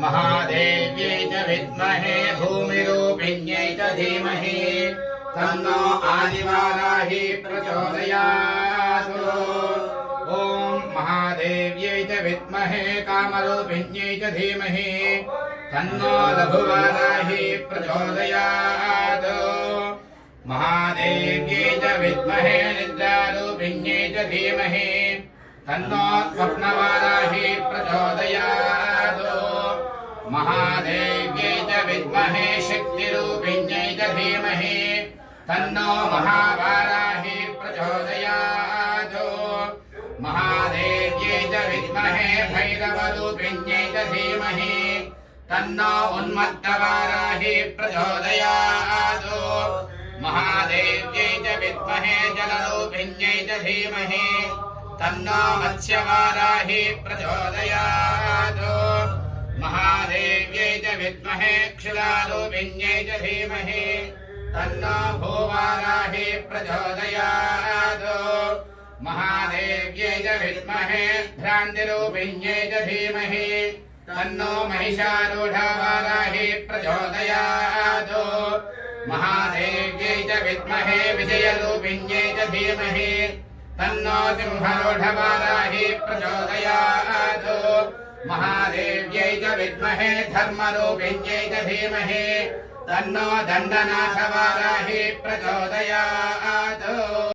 महादेव्यै च विद्महे भूमिरूपिण्यै च धीमहि तन्नो आदिवाराही प्रचोदयात्। ॐ महादेव्यै च विद्महे कामरूपिण्यै च धीमहि तन्नो लघुवाराही प्रचोदयात्। महादेव्यै च विद्महे निद्रारूपिण्यै च धीमहि तन्नो स्वप्नवाराही प्रचोदयात्। महादेव्यै च विद्महे शक्तिरूपिण्यै च धीमहि तन्नो महावाराही प्रचोदयात्। महादेव्यै च विद्महे भैरवरूपिण्यै च धीमहि तन्नो उन्मत्तवाराही प्रचोदयात्। महादेव्यै च विद्महे जलरूपिण्यै च धीमहि तन्नो मत्स्यवाराही प्रचोदयात्। महादेव्यै च विद्महे क्षुरारूपिण्यै च धीमहि तन्नो भूवाराही प्रचोदयात्। महादेव्यै च विद्महे भ्रान्तिरूपिण्यै च धीमहि तन्नो महिषारूढवाराही प्रचोदयात्। महादेव्यै च विद्महे विजयरूपिण्यै च धीमहि तन्नो सिंहरूढवाराही प्रचोदयात्। महादेव्यै च विद्महे धर्मरूपिण्यै च धीमहि तन्नो दण्डनाथवाराही प्रचोदयात्।